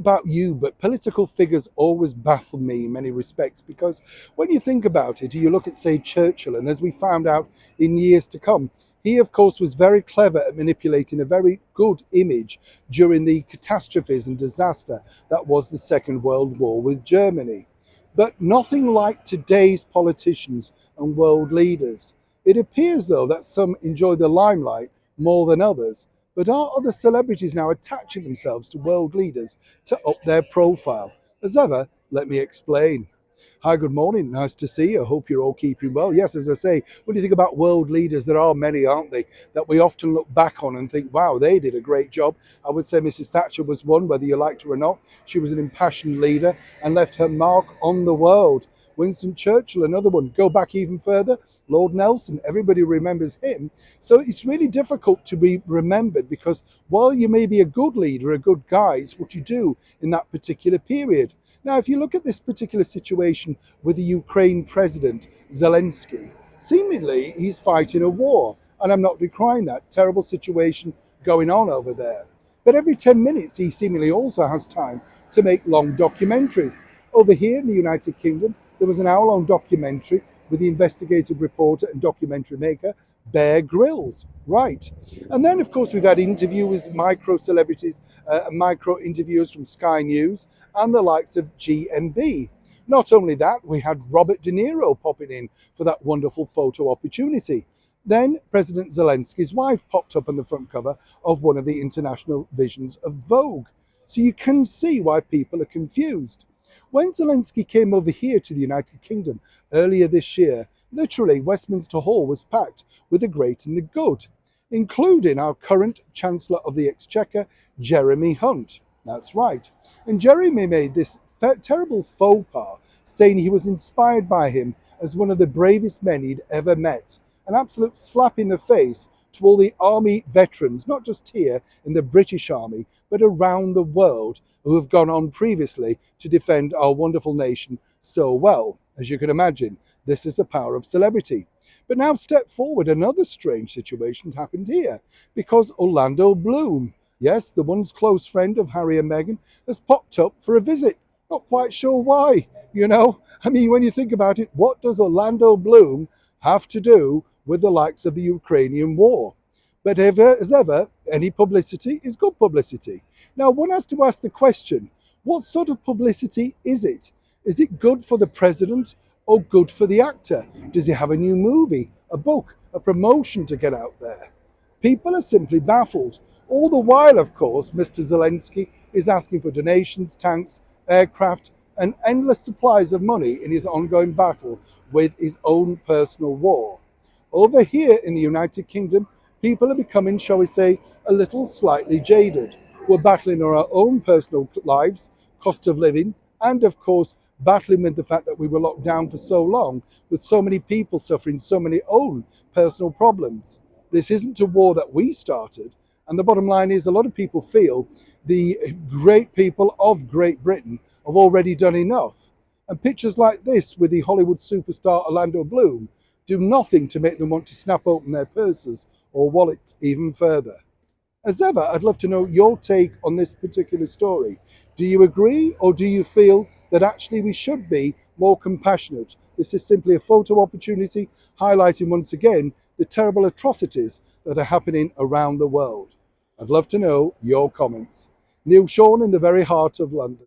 about you, but political figures always baffle me in many respects, because when you think about it, you look at, say, Churchill, and as we found out in years to come, he, of course, was very clever at manipulating a very good image during the catastrophes and disaster that was the Second World War with Germany. But nothing like today's politicians and world leaders. It appears, though, that some enjoy the limelight more than others. But are other celebrities now attaching themselves to world leaders to up their profile? As ever, let me explain. Hi, good morning. Nice to see you. I hope you're all keeping well. Yes, as I say, when you think about world leaders, there are many, aren't they, that we often look back on and think, wow, they did a great job. I would say Mrs. Thatcher was one, whether you liked her or not. She was an impassioned leader and left her mark on the world. Winston Churchill, another one. Go back even further, Lord Nelson, everybody remembers him. So it's really difficult to be remembered, because while you may be a good leader, a good guy, it's what you do in that particular period. Now, if you look at this particular situation with the Ukraine president, Zelensky, seemingly he's fighting a war. And I'm not decrying that terrible situation going on over there. But every 10 minutes, he seemingly also has time to make long documentaries. Over here in the United Kingdom, there was an hour-long documentary with the investigative reporter and documentary maker Bear Grylls. Right. And then, of course, we've had interviews with micro celebrities, micro interviewers from Sky News and the likes of GMB. Not only that, we had Robert De Niro popping in for that wonderful photo opportunity. Then President Zelensky's wife popped up on the front cover of one of the international editions of Vogue. So you can see why people are confused. When Zelensky came over here to the United Kingdom earlier this year, literally Westminster Hall was packed with the great and the good, including our current Chancellor of the Exchequer, Jeremy Hunt. That's right. And Jeremy made this terrible faux pas, saying he was inspired by him as one of the bravest men he'd ever met. An absolute slap in the face to all the army veterans, not just here in the British Army, but around the world, who have gone on previously to defend our wonderful nation so well. As you can imagine, this is the power of celebrity. But now step forward, another strange situation happened here, because Orlando Bloom, yes, the once close friend of Harry and Meghan, has popped up for a visit. Not quite sure why, you know. I mean, when you think about it, what does Orlando Bloom have to do with the likes of the Ukrainian war? But as ever, any publicity is good publicity. Now, one has to ask the question, what sort of publicity is it? Is it good for the president or good for the actor? Does he have a new movie, a book, a promotion to get out there? People are simply baffled. All the while, of course, Mr. Zelensky is asking for donations, tanks, aircraft, and endless supplies of money in his ongoing battle with his own personal war. Over here in the United Kingdom, people are becoming, shall we say, a little slightly jaded. We're battling our own personal lives, cost of living, and of course, battling with the fact that we were locked down for so long, with so many people suffering so many own personal problems. This isn't a war that we started. And the bottom line is, a lot of people feel the great people of Great Britain have already done enough. And pictures like this with the Hollywood superstar Orlando Bloom do nothing to make them want to snap open their purses or wallets even further. As ever, I'd love to know your take on this particular story. Do you agree, or do you feel that actually we should be more compassionate? This is simply a photo opportunity highlighting once again the terrible atrocities that are happening around the world. I'd love to know your comments. Neil Sean in the very heart of London.